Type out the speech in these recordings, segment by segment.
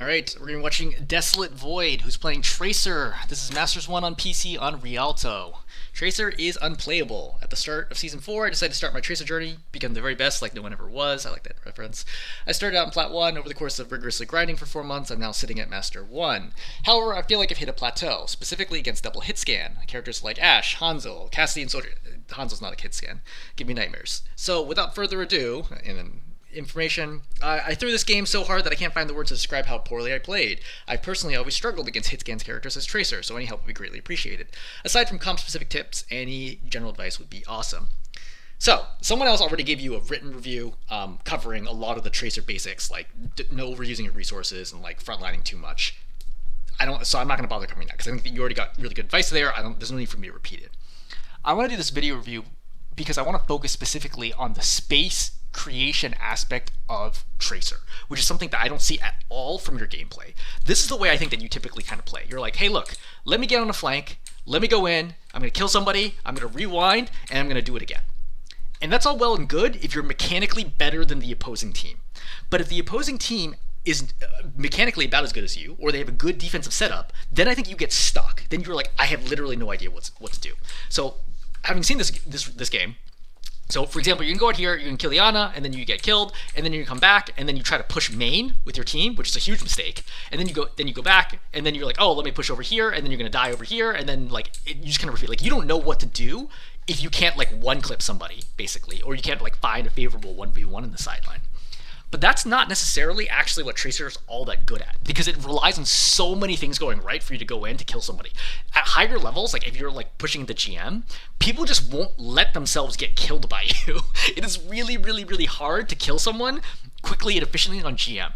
Alright, we're going to be watching DesolateVoid, who's playing Tracer. This is Masters 1 on PC on Rialto. Tracer is unplayable. At the start of Season 4, I decided to start my Tracer journey, become the very best like no one ever was. I like that reference. I started out in Plat 1. Over the course of rigorously grinding for 4 months, I'm now sitting at Master 1. However, I feel like I've hit a plateau, specifically against double hit scan. Characters like Ashe, Hanzo, Cassidy, and Soldier. Hanzo's not a hit scan. Give me nightmares. So, without further ado, information. I threw this game so hard that I can't find the words to describe how poorly I played. I personally always struggled against hitscan's characters as Tracer, so any help would be greatly appreciated. Aside from comp-specific tips, any general advice would be awesome. So, someone else already gave you a written review covering a lot of the Tracer basics, like no overusing of resources and like frontlining too much. So I'm not going to bother covering that because I think that you already got really good advice there. There's no need for me to repeat it. I want to do this video review because I want to focus specifically on the space creation aspect of Tracer, which is something that I don't see at all from your gameplay. This is the way I think that you typically kind of play. You're like, hey, look, let me get on a flank, let me go in, I'm going to kill somebody, I'm going to rewind, and I'm going to do it again. And that's all well and good if you're mechanically better than the opposing team. But if the opposing team is mechanically about as good as you, or they have a good defensive setup, then I think you get stuck. Then you're like, I have literally no idea what to do. So, having seen this game, so, for example, you can go out here, you can kill the Ana, and then you get killed, and then you come back, and then you try to push main with your team, which is a huge mistake. And then you go back, and then you're like, oh, let me push over here, and then you're gonna die over here, and then you just kind of repeat. Like, you don't know what to do if you can't one clip somebody, basically, or you can't find a favorable 1v1 in the sideline. But that's not necessarily actually what Tracer is all that good at, because it relies on so many things going right for you to go in to kill somebody. At higher levels, if you're pushing the GM, people just won't let themselves get killed by you. It is really, really, really hard to kill someone quickly and efficiently on GM.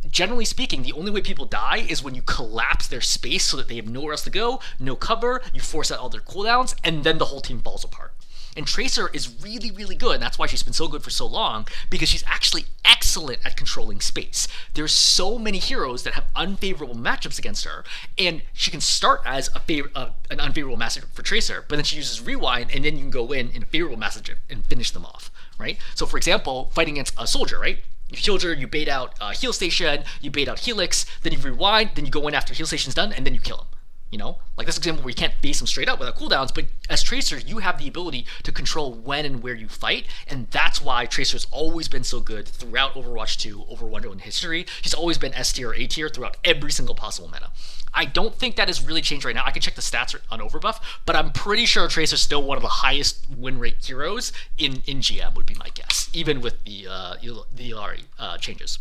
Generally speaking, the only way people die is when you collapse their space so that they have nowhere else to go, no cover, you force out all their cooldowns, and then the whole team falls apart. And Tracer is really, really good, and that's why she's been so good for so long, because she's actually excellent at controlling space. There's so many heroes that have unfavorable matchups against her, and she can start as an unfavorable matchup for Tracer, but then she uses Rewind, and then you can go in a favorable matchup and finish them off, right? So, for example, fighting against a Soldier, right? Soldier, you bait out Heal Station, you bait out Helix, then you Rewind, then you go in after Heal Station's done, and then you kill him. You know, this example where you can't face them straight up without cooldowns, but as Tracer, you have the ability to control when and where you fight, and that's why Tracer's always been so good throughout Overwatch 2, Overwatch 1 history. She's always been S tier or A tier throughout every single possible meta. I don't think that has really changed right now. I can check the stats on Overbuff, but I'm pretty sure Tracer's still one of the highest win rate heroes in GM, would be my guess, even with the Illari changes,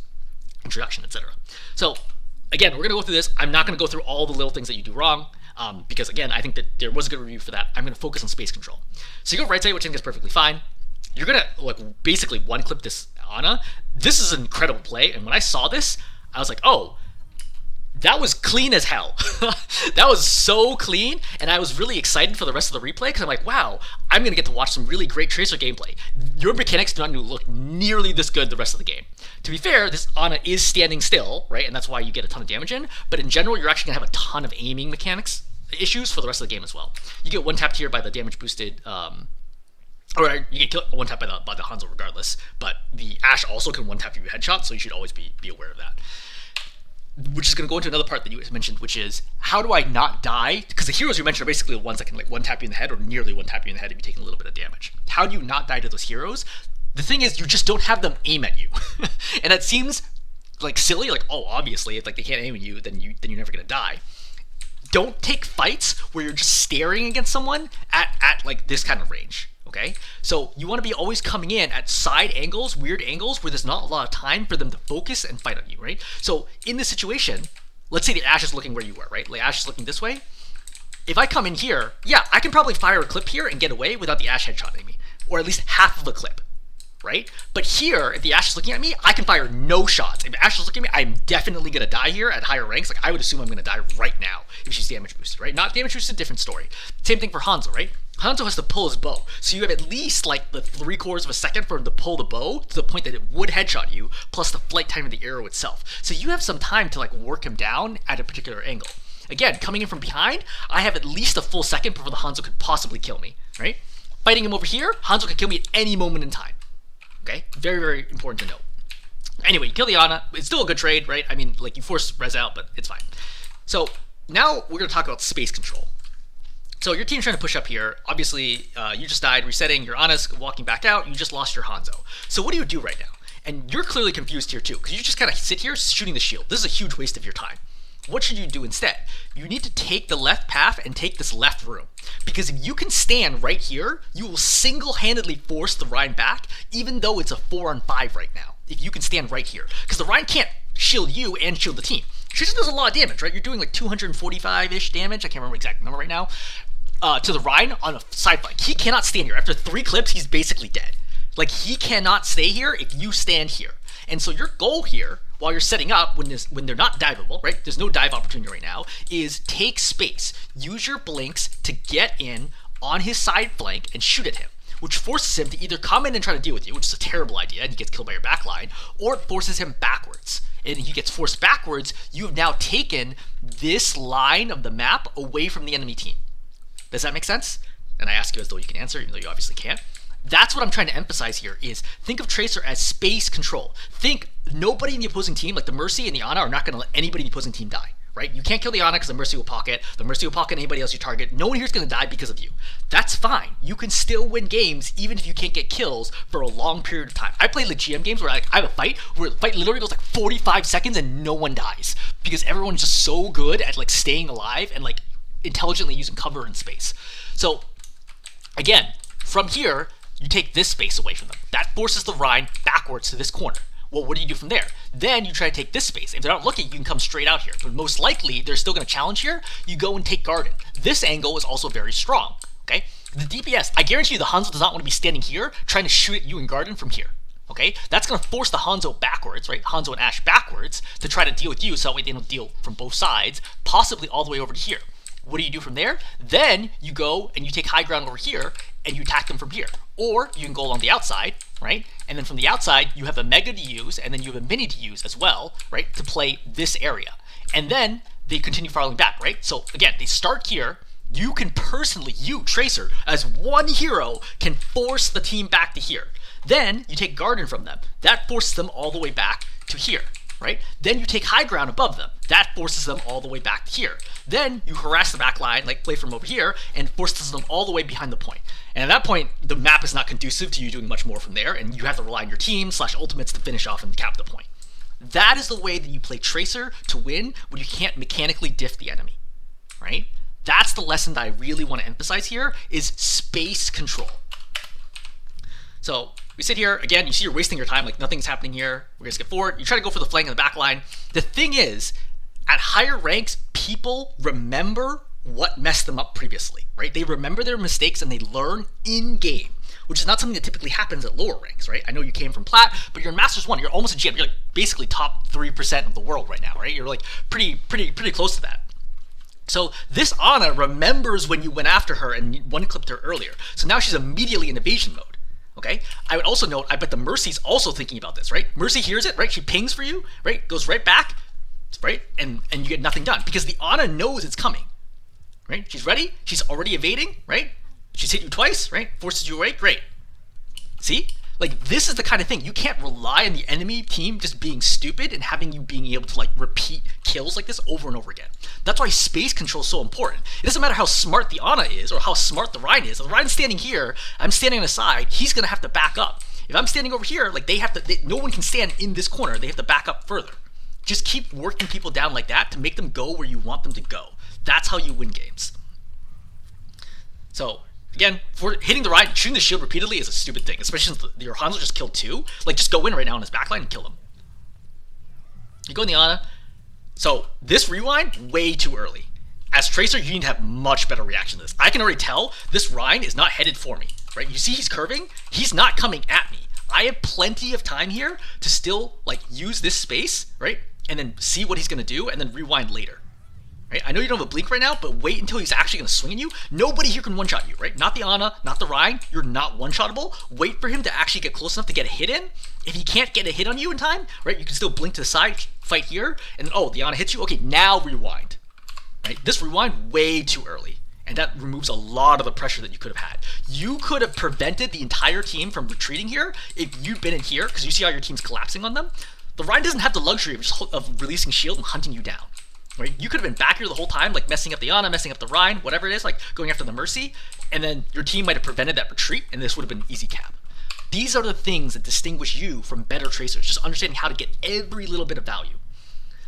introduction, etc. So, again, we're going to go through this. I'm not going to go through all the little things that you do wrong, because, again, I think that there was a good review for that. I'm going to focus on space control. So you go right side, which I think is perfectly fine. You're going to, basically one-clip this Ana. This is an incredible play, and when I saw this, I was like, oh, that was clean as hell. That was so clean, and I was really excited for the rest of the replay, because I'm like, wow, I'm going to get to watch some really great Tracer gameplay. Your mechanics do not look nearly this good the rest of the game. To be fair, this Ana is standing still, right, and that's why you get a ton of damage in, but in general, you're actually going to have a ton of aiming mechanics issues for the rest of the game as well. You get one-tapped here by the damage-boosted, or you get killed one-tapped by the Hanzo regardless, but the Ashe also can one-tap you headshot, so you should always be aware of that. Which is going to go into another part that you mentioned, which is, how do I not die? Because the heroes you mentioned are basically the ones that can one-tap you in the head, or nearly one-tap you in the head if you're taking a little bit of damage. How do you not die to those heroes? The thing is, you just don't have them aim at you. And that seems silly, oh, obviously, if they can't aim at you, then you're never going to die. Don't take fights where you're just staring against someone at this kind of range. Okay, so you want to be always coming in at side angles, weird angles, where there's not a lot of time for them to focus and fight on you, right? So in this situation, let's say the Ashe is looking where you are, right? Ashe is looking this way. If I come in here, yeah, I can probably fire a clip here and get away without the Ashe headshotting me, or at least half of the clip, right? But here, if the Ashe is looking at me, I can fire no shots. If Ashe is looking at me, I'm definitely going to die here at higher ranks. I would assume I'm going to die right now if she's damage boosted, right? Not damage boosted, different story. Same thing for Hanzo, right? Hanzo has to pull his bow, so you have at least the 3/4 of a second for him to pull the bow to the point that it would headshot you, plus the flight time of the arrow itself. So you have some time to work him down at a particular angle. Again, coming in from behind, I have at least a full second before the Hanzo could possibly kill me, right? Fighting him over here, Hanzo could kill me at any moment in time. Okay, very, very important to note. Anyway, you kill the Ana. It's still a good trade, right? I mean, like, you force res out, but it's fine. So now we're going to talk about space control. So your team's trying to push up here. Obviously, you just died, resetting. Your Ana's walking back out. You just lost your Hanzo. So what do you do right now? And you're clearly confused here too, because you just kind of sit here shooting the shield. This is a huge waste of your time. What should you do instead? You need to take the left path and take this left room. Because if you can stand right here, you will single-handedly force the Rein back, even though it's a 4-on-5 right now. If you can stand right here. Because the Rein can't shield you and shield the team. She just does a lot of damage, right? You're doing like 245-ish damage. I can't remember the exact number right now. To the Rein on a side flank. He cannot stand here. After 3 clips, he's basically dead. Like, he cannot stay here if you stand here. And so your goal here, while you're setting up, when they're not diveable, right? There's no dive opportunity right now, is take space. Use your blinks to get in on his side flank and shoot at him, which forces him to either come in and try to deal with you, which is a terrible idea, and he gets killed by your backline, or it forces him backwards. And he gets forced backwards, you have now taken this line of the map away from the enemy team. Does that make sense? And I ask you as though you can answer, even though you obviously can't. That's what I'm trying to emphasize here is think of Tracer as space control. Think nobody in the opposing team, like the Mercy and the Ana, are not going to let anybody in the opposing team die, right? You can't kill the Ana because the Mercy will pocket. The Mercy will pocket anybody else you target. No one here is going to die because of you. That's fine. You can still win games even if you can't get kills for a long period of time. I play like GM games where I have a fight where the fight literally goes like 45 seconds and no one dies because everyone's just so good at like staying alive and like intelligently using cover and space. So again, from here, you take this space away from them. That forces the Rein backwards to this corner. Well, what do you do from there? Then you try to take this space. If they're not looking, you can come straight out here. But most likely, they're still going to challenge here. You go and take Garden. This angle is also very strong, okay? The DPS, I guarantee you the Hanzo does not want to be standing here trying to shoot at you in Garden from here, okay? That's going to force the Hanzo backwards, right? Hanzo and Ashe backwards to try to deal with you so that way they don't deal from both sides, possibly all the way over to here. What do you do from there? Then you go and you take high ground over here and you attack them from here. Or you can go along the outside, right? And then from the outside, you have a Mega to use and then you have a Mini to use as well, right? To play this area. And then they continue following back, right? So again, they start here. You can personally, you, Tracer, as one hero, can force the team back to here. Then you take Garden from them. That forces them all the way back to here. Right? Then you take high ground above them. That forces them all the way back here. Then you harass the back line, like play from over here, and forces them all the way behind the point. And at that point, the map is not conducive to you doing much more from there, and you have to rely on your team / ultimates to finish off and cap the point. That is the way that you play Tracer to win when you can't mechanically diff the enemy. Right? That's the lesson that I really want to emphasize here, is space control. So we sit here, again, you see you're wasting your time, like nothing's happening here. We're gonna skip forward. You try to go for the flank in the back line. The thing is, at higher ranks, people remember what messed them up previously, right? They remember their mistakes and they learn in-game, which is not something that typically happens at lower ranks, right? I know you came from Plat, but you're in Masters 1, you're almost a GM. You're like basically top 3% of the world right now, right? You're like pretty close to that. So this Ana remembers when you went after her and one-clipped her earlier. So now she's immediately in evasion mode. Okay, I would also note, I bet the Mercy's also thinking about this, right? Mercy hears it, right? She pings for you, right? Goes right back, right? And you get nothing done because the Ana knows it's coming, right? She's ready. She's already evading, right? She's hit you twice, right? Forces you away. Great. See? Like, this is the kind of thing. You can't rely on the enemy team just being stupid and having you being able to, like, repeat kills like this over and over again. That's why space control is so important. It doesn't matter how smart the Ana is or how smart the Rein is. If the Rein's standing here, I'm standing on the side, he's going to have to back up. If I'm standing over here, like, no one can stand in this corner. They have to back up further. Just keep working people down like that to make them go where you want them to go. That's how you win games. So, again, for hitting the Rein, shooting the shield repeatedly is a stupid thing, especially since your Hanzo just killed 2. Like, just go in right now on his backline and kill him. You go in the Ana. So, this rewind, way too early. As Tracer, you need to have much better reaction to this. I can already tell this Rein is not headed for me, right? You see he's curving? He's not coming at me. I have plenty of time here to still, like, use this space, right? And then see what he's going to do, and then rewind later. Right? I know you don't have a blink right now, but wait until he's actually going to swing at you. Nobody here can one-shot you, right? Not the Ana, not the Rein. You're not one-shottable. Wait for him to actually get close enough to get a hit in. If he can't get a hit on you in time, right, you can still blink to the side, fight here, and then, oh, the Ana hits you. Okay, now rewind. Right? This rewind way too early, and that removes a lot of the pressure that you could have had. You could have prevented the entire team from retreating here if you'd been in here, because you see how your team's collapsing on them. The Rhine doesn't have the luxury of releasing shield and hunting you down. Right? You could have been back here the whole time, like messing up the Ana, messing up the Rhine, whatever it is, like going after the Mercy, and then your team might have prevented that retreat, and this would have been easy cap. These are the things that distinguish you from better tracers, just understanding how to get every little bit of value.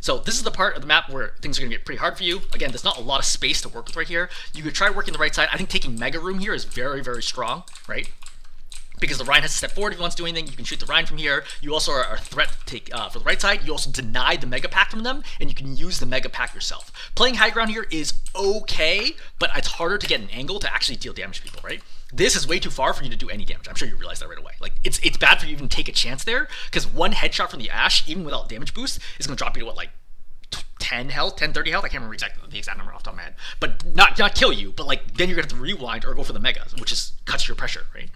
So this is the part of the map where things are going to get pretty hard for you. Again, there's not a lot of space to work with right here. You could try working the right side. I think taking Mega Room here is very, very strong, right? Because the Rhine has to step forward if he wants to do anything. You can shoot the Rhine from here. You also are a threat to take for the right side. You also deny the Mega Pack from them, and you can use the Mega Pack yourself. Playing high ground here is okay, but it's harder to get an angle to actually deal damage to people, right? This is way too far for you to do any damage. I'm sure you realize that right away. Like, it's bad for you to even take a chance there, because one headshot from the Ashe, even without damage boost, is going to drop you to what, like 10 health, 10, 30 health? I can't remember the exact number off the top of my head. But not kill you, but like then you're going to have to rewind or go for the Mega, which is cuts your pressure, right?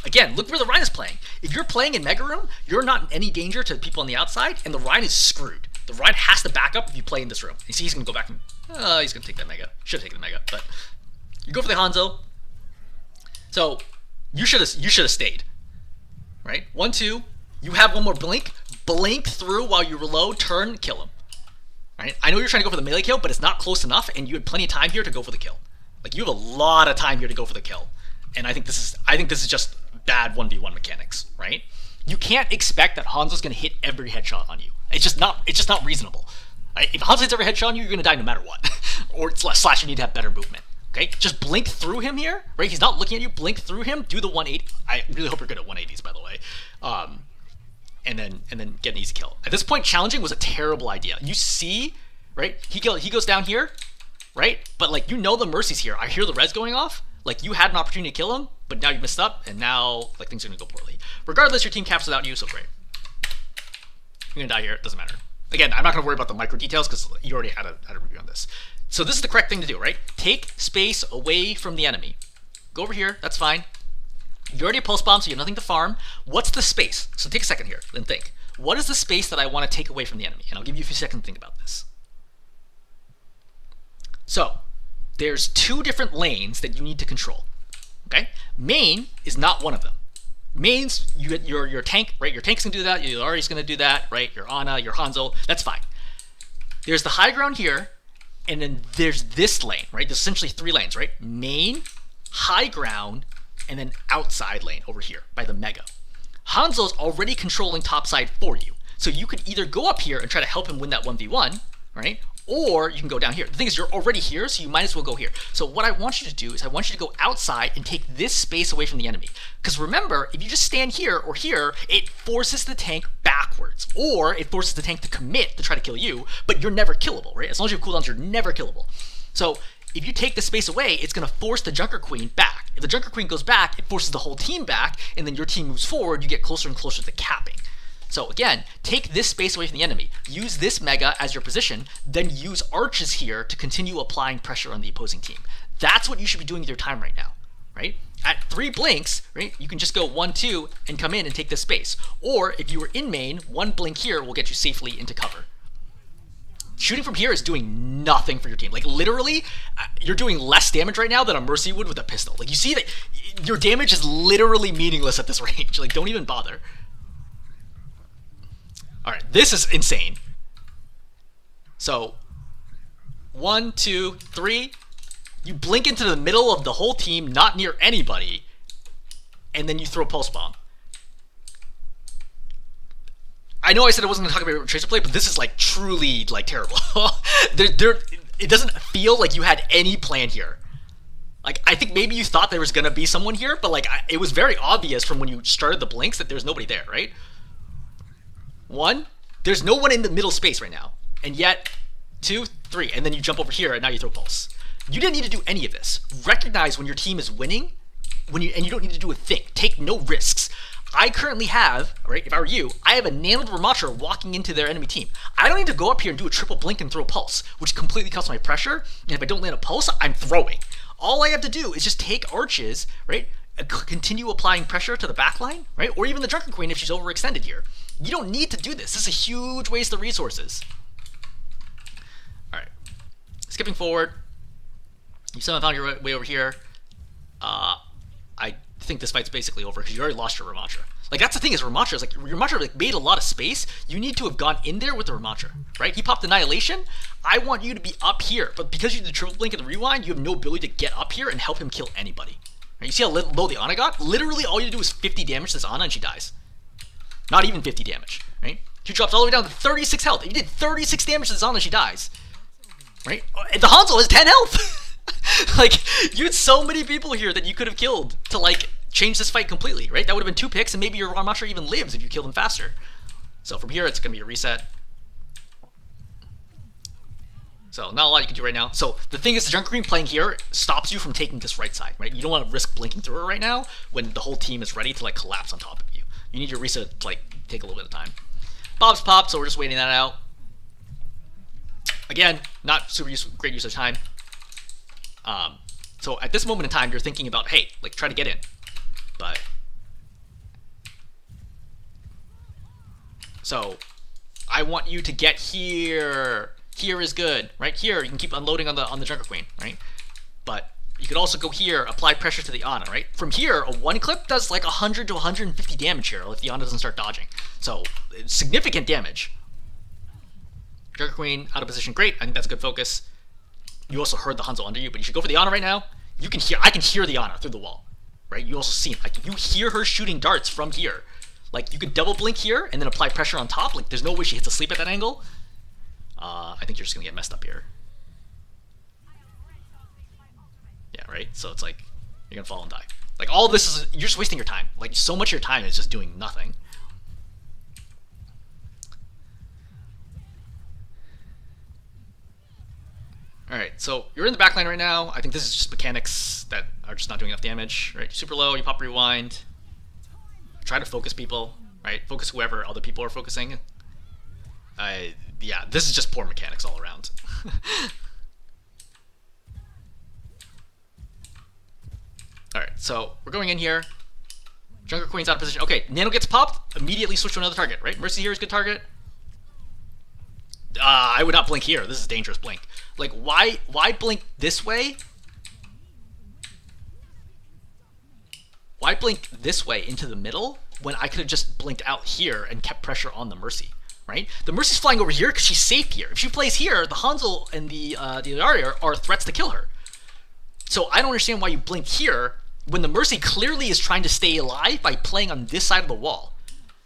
Again, look where the Rhine is playing. If you're playing in Mega Room, you're not in any danger to the people on the outside, and the Rhine is screwed. The Rhine has to back up if you play in this room. You see, he's going to go back and... he's going to take that Mega. Should have taken the Mega, but... You go for the Hanzo. So, you should have stayed. Right? 1, 2. You have one more blink. Blink through while you reload, turn, kill him. Right? I know you're trying to go for the melee kill, but it's not close enough, and you had plenty of time here to go for the kill. Like, you have a lot of time here to go for the kill. And I think this is just bad 1v1 mechanics, right? You can't expect that Hanzo's going to hit every headshot on you. It's just not reasonable. Right? If Hanzo hits every headshot on you, you're going to die no matter what. Or slash you need to have better movement. Okay? Just blink through him here, right? He's not looking at you. Blink through him. Do the 180. I really hope you're good at 180s, by the way. And then get an easy kill. At this point, challenging was a terrible idea. You see, right? He goes down here, right? But like you know the Mercy's here. I hear the res going off. Like, you had an opportunity to kill him, but now you messed up, and now, like, things are going to go poorly. Regardless, your team caps without you, so great. You're going to die here. It doesn't matter. Again, I'm not going to worry about the micro details, because you already had a review on this. So this is the correct thing to do, right? Take space away from the enemy. Go over here. That's fine. You already have pulse bomb, so you have nothing to farm. What's the space? So take a second here, then think. What is the space that I want to take away from the enemy? And I'll give you a few seconds to think about this. So... there's 2 different lanes that you need to control. Okay? Main is not one of them. Main's your tank, right? Your tank's gonna do that, your Ahri's gonna do that, right? Your Ana, your Hanzo, that's fine. There's the high ground here, and then there's this lane, right? There's essentially 3 lanes, right? Main, high ground, and then outside lane over here by the Mega. Hanzo's already controlling top side for you. So you could either go up here and try to help him win that 1v1, right? Or you can go down here. The thing is, you're already here, so you might as well go here. So what I want you to do is I want you to go outside and take this space away from the enemy. Because remember, if you just stand here or here, it forces the tank backwards. Or it forces the tank to commit to try to kill you, but you're never killable, right? As long as you have cooldowns, you're never killable. So if you take the space away, it's going to force the Junker Queen back. If the Junker Queen goes back, it forces the whole team back, and then your team moves forward, you get closer and closer to capping. So again, take this space away from the enemy, use this Mega as your position, then use arches here to continue applying pressure on the opposing team. That's what you should be doing with your time right now, right? At 3 blinks, right, you can just go 1, 2 and come in and take this space. Or if you were in main, 1 blink here will get you safely into cover. Shooting from here is doing nothing for your team. Like literally, you're doing less damage right now than a Mercy would with a pistol. Like you see that your damage is literally meaningless at this range. Like don't even bother. All right, this is insane. So, 1, 2, 3. You blink into the middle of the whole team, not near anybody, and then you throw Pulse Bomb. I know I said I wasn't going to talk about Tracer play, but this is like truly like terrible. It doesn't feel like you had any plan here. Like, I think maybe you thought there was going to be someone here, but like it was very obvious from when you started the blinks that there's nobody there, right? 1, there's no one in the middle space right now. And yet, 2, 3, and then you jump over here and now you throw Pulse. You didn't need to do any of this. Recognize when your team is winning, and you don't need to do a thing. Take no risks. I currently have, right, if I were you, I have a nanoed Ramattra walking into their enemy team. I don't need to go up here and do a triple blink and throw a Pulse, which completely cuts my pressure, and if I don't land a Pulse, I'm throwing. All I have to do is just take arches, right, continue applying pressure to the back line, right, or even the Drunken Queen if she's overextended here. You don't need to do this. This is a huge waste of resources. All right. Skipping forward. You somehow found your way over here. think this fight's basically over because you already lost your Ramattra. Like, that's the thing is Ramattra is like, Ramattra like made a lot of space. You need to have gone in there with the Ramattra, right? He popped Annihilation. I want you to be up here, but because you did the triple blink and the rewind, you have no ability to get up here and help him kill anybody. Right? You see how low the Ana got? Literally, all you do is 50 damage to this Ana and she dies. Not even 50 damage, right? She drops all the way down to 36 health. If you did 36 damage to this Ana, she dies. Right? And the Hanzo has 10 health! Like, you had so many people here that you could have killed to, like, change this fight completely, right? That would have been 2 picks, and maybe your Ramattra even lives if you killed him faster. So from here, it's going to be a reset. So not a lot you can do right now. So the thing is, the Junker Queen playing here stops you from taking this right side, right? You don't want to risk blinking through her right now when the whole team is ready to, like, collapse on top of you. You need your reset to, like, take a little bit of time. Bob's popped, so we're just waiting that out. Again, not super great use of time. So at this moment in time, you're thinking about, hey, like, try to get in. But so I want you to get here. Here is good, right? Here you can keep unloading on the Junker Queen, right? But you could also go here, apply pressure to the Ana, right? From here, a 1-clip does like 100 to 150 damage here if the Ana doesn't start dodging. So significant damage. Junker Queen out of position, great. I think that's a good focus. You also heard the Hanzo under you, but you should go for the Ana right now. You can hear, I can hear the Ana through the wall, right? You also see it. Like, you hear her shooting darts from here. Like, you could double blink here and then apply pressure on top. Like, there's no way she hits asleep at that angle. I think you're just gonna get messed up here. Yeah, right? So it's like, you're gonna fall and die. Like, all this is, you're just wasting your time. Like, so much of your time is just doing nothing. Alright, so you're in the backline right now. I think this is just mechanics that are just not doing enough damage, right? Super low, you pop rewind. Try to focus people, right? Focus whoever other people are focusing. Yeah, this is just poor mechanics all around. Alright, so we're going in here. Junker Queen's out of position. Okay, Nano gets popped, immediately switch to another target, right? Mercy here is a good target. I would not blink here. This is dangerous blink. Like, why blink this way? Why blink this way into the middle when I could have just blinked out here and kept pressure on the Mercy, right? The Mercy's flying over here because she's safe here. If she plays here, the Hanzo and the Ilaria are threats to kill her. So I don't understand why you blink here when the Mercy clearly is trying to stay alive by playing on this side of the wall.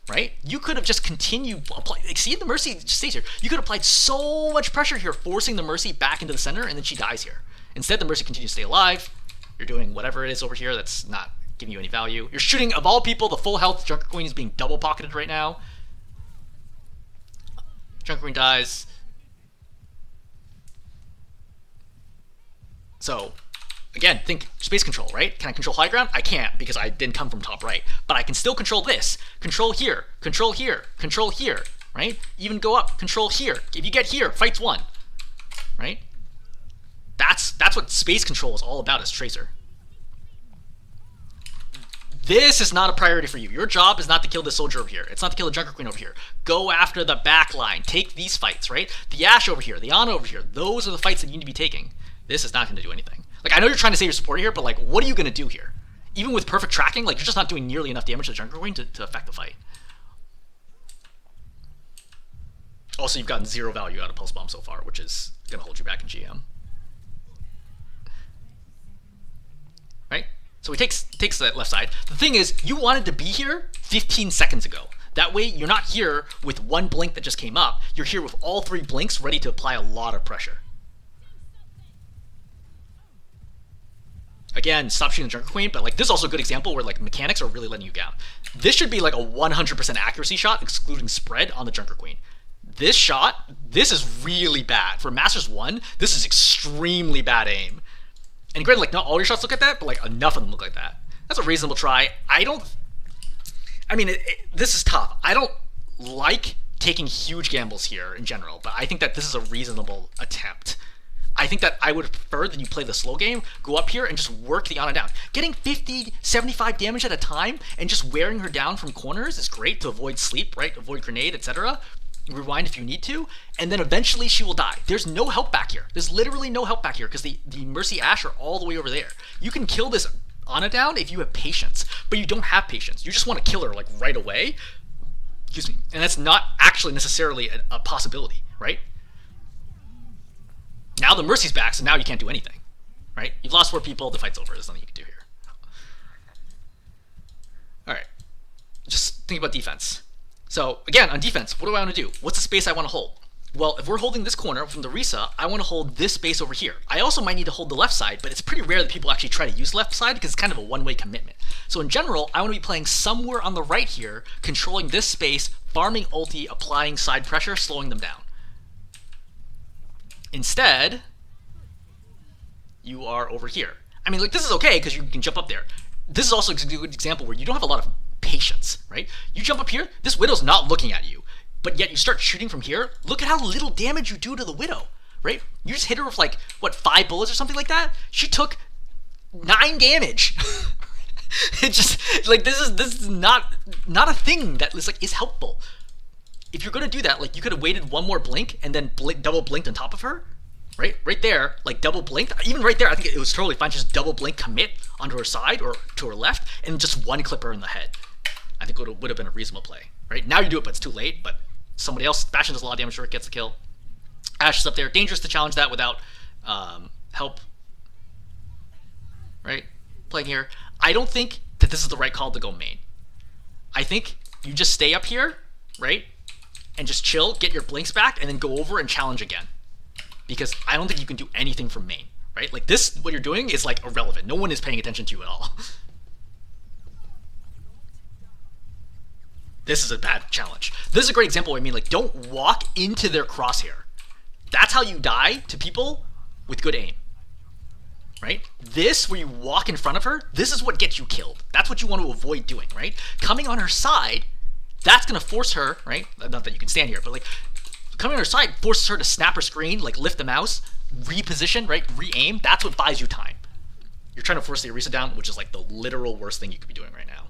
Right? You could have just continued applying. Like, see, the Mercy just stays here. You could have applied so much pressure here, forcing the Mercy back into the center, and then she dies here. Instead, the Mercy continues to stay alive. You're doing whatever it is over here that's not giving you any value. You're shooting, of all people, the full health Junker Queen is being double pocketed right now. Junker Queen dies. So, again, think space control, right? Can I control high ground? I can't because I didn't come from top right. But I can still control this. Control here, control here, control here, right? Even go up, control here. If you get here, fight's won, right? That's what space control is all about as Tracer. This is not a priority for you. Your job is not to kill this soldier over here. It's not to kill the Junker Queen over here. Go after the back line. Take these fights, right? The Ashe over here, the Ana over here. Those are the fights that you need to be taking. This is not going to do anything. Like, I know you're trying to save your support here, but, like, what are you going to do here? Even with perfect tracking, like, you're just not doing nearly enough damage to the Junker Queen to affect the fight. Also, you've gotten 0 value out of Pulse Bomb so far, which is going to hold you back in GM. Right? So he takes that left side. The thing is, you wanted to be here 15 seconds ago. That way, you're not here with 1 blink that just came up. You're here with all 3 blinks ready to apply a lot of pressure. Again, stop shooting the Junker Queen, but like this is also a good example where like mechanics are really letting you down. This should be like a 100% accuracy shot, excluding spread on the Junker Queen. This shot, this is really bad. For Masters 1, this is extremely bad aim. And granted, like not all your shots look like that, but like enough of them look like that. That's a reasonable try. I mean, this is tough. I don't like taking huge gambles here in general, but I think that this is a reasonable attempt. I think that I would prefer that you play the slow game, go up here and just work the Ana down. Getting 50, 75 damage at a time and just wearing her down from corners is great to avoid sleep, right? Avoid grenade, etc. Rewind if you need to, and then eventually she will die. There's no help back here. There's literally no help back here because the Mercy Ashe are all the way over there. You can kill this Ana down if you have patience, but you don't have patience. You just want to kill her like right away. Excuse me. And that's not actually necessarily a possibility, right? Now the Mercy's back, so now you can't do anything, right? You've lost 4 people, the fight's over. There's nothing you can do here. All right. Just think about defense. So again, on defense, what do I want to do? What's the space I want to hold? Well, if we're holding this corner from the Risa, I want to hold this space over here. I also might need to hold the left side, but it's pretty rare that people actually try to use left side because it's kind of a one-way commitment. So in general, I want to be playing somewhere on the right here, controlling this space, farming ulti, applying side pressure, slowing them down. Instead, you are over here. I mean, like, this is okay because you can jump up there. This is also a good example where you don't have a lot of patience, right? You jump up here, this Widow's not looking at you. But yet you start shooting from here. Look at how little damage you do to the Widow, right? You just hit her with like, what, 5 bullets or something like that? She took 9 damage. It just, like, this is not a thing that is helpful. If you're gonna do that, like, you could have waited 1 more blink and then double blinked on top of her, right? Right there, like, double blinked. Even right there, I think it was totally fine. Just double blink commit onto her side or to her left and just 1 clip her in the head. I think it would have been a reasonable play, right? Now you do it, but it's too late, but somebody else, Bastion does a lot of damage to her, gets the kill. Ashe is up there. Dangerous to challenge that without help. Right? Playing here. I don't think that this is the right call to go main. I think you just stay up here, right? And just chill, get your blinks back, and then go over and challenge again. Because I don't think you can do anything from main, right? Like this, what you're doing is like irrelevant. No one is paying attention to you at all. This is a bad challenge. This is a great example where I mean, like, don't walk into their crosshair. That's how you die to people with good aim, right? This, where you walk in front of her, this is what gets you killed. That's what you want to avoid doing, right? Coming on her side, that's going to force her, right? Not that you can stand here, but like, coming on her side forces her to snap her screen, like lift the mouse, reposition, right? Re-aim. That's what buys you time. You're trying to force the Orisa down, which is like the literal worst thing you could be doing right now.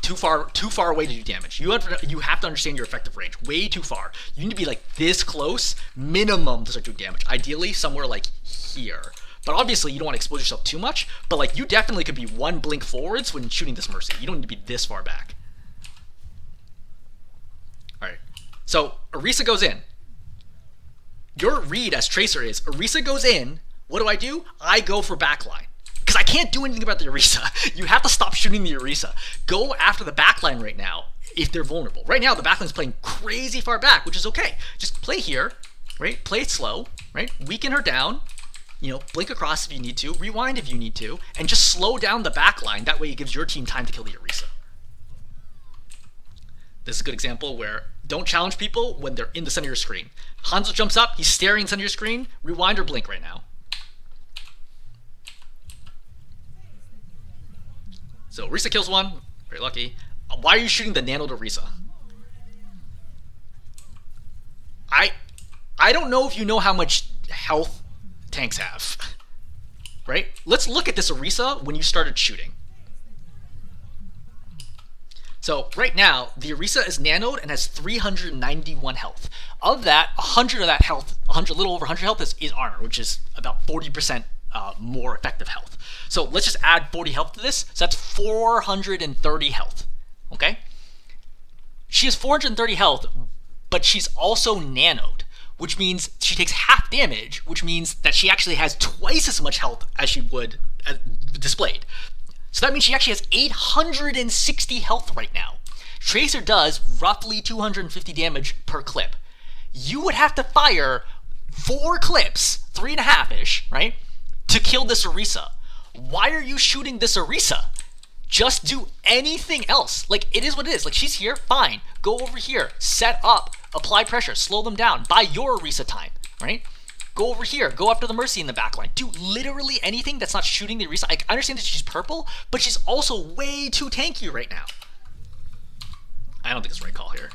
Too far away to do damage. You have to understand your effective range. Way too far. You need to be like this close, minimum, to start doing damage. Ideally, somewhere like here. But obviously, you don't want to expose yourself too much. But like, you definitely could be 1 blink forwards when shooting this Mercy. You don't need to be this far back. All right. So Orisa goes in. Your read as Tracer is Orisa goes in. What do? I go for backline. Because I can't do anything about the Orisa. You have to stop shooting the Orisa. Go after the backline right now if they're vulnerable. Right now, the backline's playing crazy far back, which is okay. Just play here, right? Play it slow, right? Weaken her down. You know, blink across if you need to. Rewind if you need to. And just slow down the backline. That way it gives your team time to kill the Orisa. This is a good example where don't challenge people when they're in the center of your screen. Hanzo jumps up. He's staring in the center of your screen. Rewind or blink right now. So Orisa kills 1, very lucky. Why are you shooting the nano to Orisa? I don't know if you know how much health tanks have, right? Let's look at this Orisa when you started shooting. So right now, the Orisa is nanoed and has 391 health. Of that, 100 of that health, a little over 100 health is armor, which is about 40% more effective health. So let's just add 40 health to this. So that's 430 health, okay? She has 430 health, but she's also nanoed, which means she takes half damage, which means that she actually has twice as much health as she would displayed. So that means she actually has 860 health right now. Tracer does roughly 250 damage per clip. You would have to fire 4 clips, 3.5-ish, right, to kill this Orisa. Why are you shooting this Orisa? Just do anything else. Like, it is what it is. Like, she's here, fine. Go over here, set up, apply pressure, slow them down, buy your Orisa time, right? Go over here, go after the Mercy in the backline. Do literally anything that's not shooting the Orisa. I understand that she's purple, but she's also way too tanky right now. I don't think it's the right call here,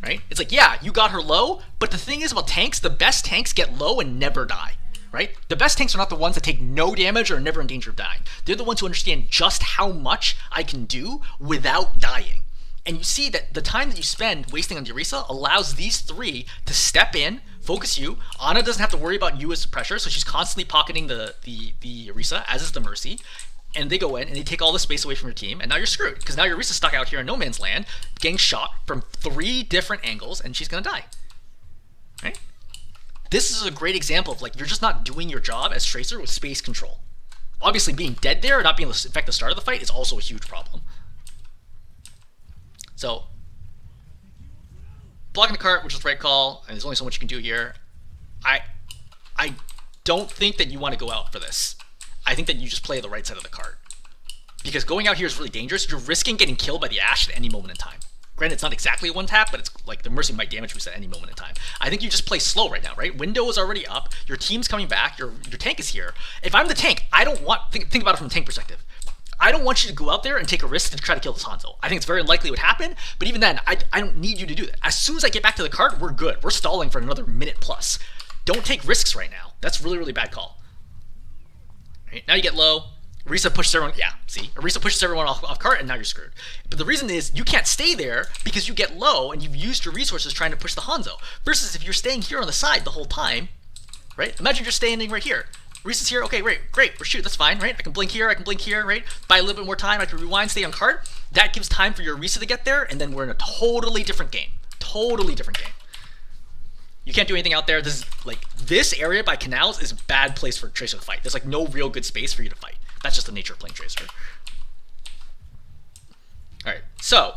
right? It's like, yeah, you got her low, but the thing is about tanks, the best tanks get low and never die. Right? The best tanks are not the ones that take no damage or are never in danger of dying. They're the ones who understand just how much I can do without dying. And you see that the time that you spend wasting on the Orisa allows these 3 to step in, Focus you. Ana doesn't have to worry about you as pressure, so she's constantly pocketing the Orisa, as is the Mercy. And they go in and they take all the space away from your team, and now you're screwed because now your Orisa's stuck out here in no man's land, getting shot from 3 different angles, and she's gonna die. Right? This is a great example of like you're just not doing your job as Tracer with space control. Obviously, being dead there or not being able to affect the start of the fight is also a huge problem. So, blocking the cart, which is the right call, and there's only so much you can do here. I don't think that you want to go out for this. I think that you just play the right side of the cart. Because going out here is really dangerous. You're risking getting killed by the Ashe at any moment in time. Granted, it's not exactly a one tap, but it's like the Mercy might damage boost at any moment in time. I think you just play slow right now, right? Window is already up. Your team's coming back. Your tank is here. If I'm the tank, I don't want... Think about it from a tank perspective. I don't want you to go out there and take a risk to try to kill this Hanzo. I think it's very unlikely it would happen, but even then, I don't need you to do that. As soon as I get back to the cart, we're good. We're stalling for another minute plus. Don't take risks right now. That's really, really bad call. Right, now you get low. Orisa pushes everyone, yeah, see? Orisa pushes everyone off cart, and now you're screwed. But the reason is, you can't stay there because you get low, and you've used your resources trying to push the Hanzo. Versus if you're staying here on the side the whole time, right? Imagine you're standing right here. Orisa's here, okay, great, we're shoot, that's fine, right? I can blink here, right? Buy a little bit more time, I can rewind, stay on cart. That gives time for your Orisa to get there, and then we're in a totally different game. Totally different game. You can't do anything out there. This is like this area by canals is a bad place for Tracer to fight. There's like no real good space for you to fight. That's just the nature of playing Tracer. Alright, so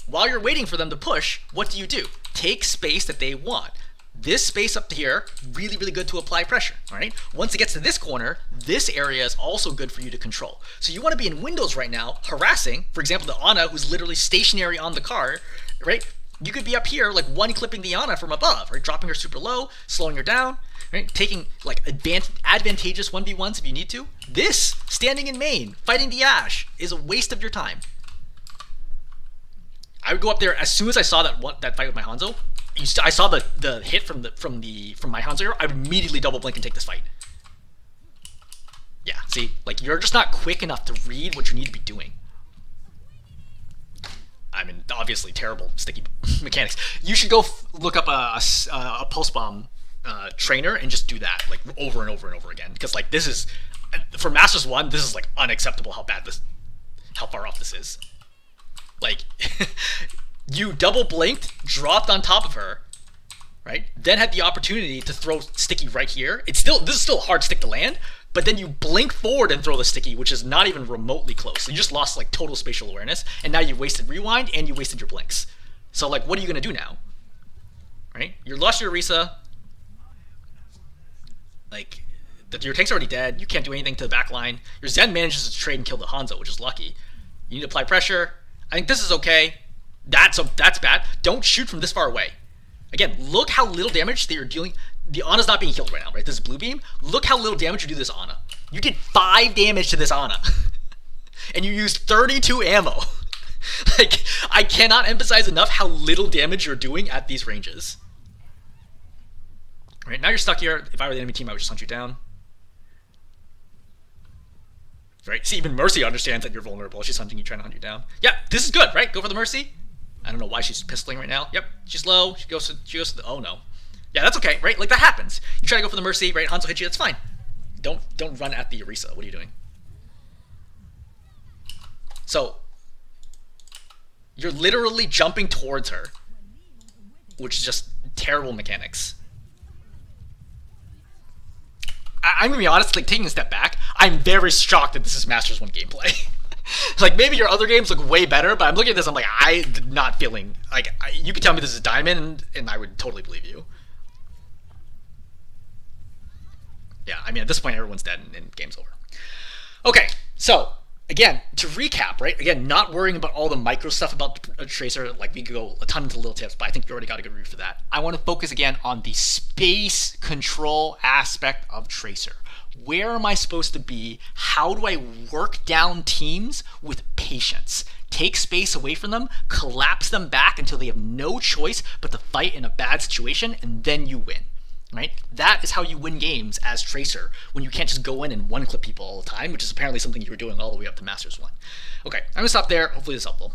while you're waiting for them to push, what do? Take space that they want. This space up here, really, really good to apply pressure, all right? Once it gets to this corner, this area is also good for you to control. So you want to be in windows right now, harassing, for example, the Ana, who's literally stationary on the car, right? You could be up here, like one-clipping the Ana from above, right? Dropping her super low, slowing her down, right? Taking, like, advantageous 1v1s if you need to. This, standing in main, fighting the Ashe, is a waste of your time. I would go up there as soon as I saw that fight with my Hanzo. I saw the hit from my Hanzo here. I would immediately double blink and take this fight. Yeah, see, like you're just not quick enough to read what you need to be doing. I mean, obviously terrible sticky mechanics. You should go look up a pulse bomb trainer and just do that like over and over and over again, because like this is for Masters 1, this is like unacceptable how far off this is. Like you double blinked, dropped on top of her, right? Then had the opportunity to throw sticky right here. This is still a hard stick to land, but then you blink forward and throw the sticky, which is not even remotely close. So you just lost like total spatial awareness, and now you wasted rewind and you wasted your blinks. So like, what are you gonna do now? Right? You lost your Orisa. Like, your tank's already dead. You can't do anything to the back line. Your Zen manages to trade and kill the Hanzo, which is lucky. You need to apply pressure. I think this is okay. That's bad. Don't shoot from this far away. Again, look how little damage that you're dealing. The Ana's not being killed right now, right? This is blue beam. Look how little damage you do to this Ana. You did 5 damage to this Ana. And you used 32 ammo. Like, I cannot emphasize enough how little damage you're doing at these ranges. Right, now you're stuck here. If I were the enemy team, I would just hunt you down. Right, see, even Mercy understands that you're vulnerable. She's hunting you, trying to hunt you down. Yeah, this is good, right? Go for the Mercy. I don't know why she's pistoling right now. Yep, she's low. She goes to the, oh no. Yeah, that's okay, right? Like, that happens. You try to go for the Mercy, right? Hanzo hits you, that's fine. Don't run at the Orisa. What are you doing? So, you're literally jumping towards her, which is just terrible mechanics. I'm gonna be honest, like, taking a step back, I'm very shocked that this is Masters 1 gameplay. Like, maybe your other games look way better, but I'm looking at this, I'm like, I'm not feeling, like, you could tell me this is Diamond, and I would totally believe you. Yeah, I mean, at this point, everyone's dead, and game's over. Okay, so, again, to recap, right? Again, not worrying about all the micro stuff about Tracer, like, we could go a ton into little tips, but I think you already got a good review for that. I want to focus again on the space control aspect of Tracer. Where am I supposed to be? How do I work down teams with patience? Take space away from them, collapse them back until they have no choice but to fight in a bad situation, and then you win. Right? That is how you win games as Tracer, when you can't just go in and one-clip people all the time, which is apparently something you were doing all the way up to Masters 1. Okay, I'm going to stop there. Hopefully this is helpful.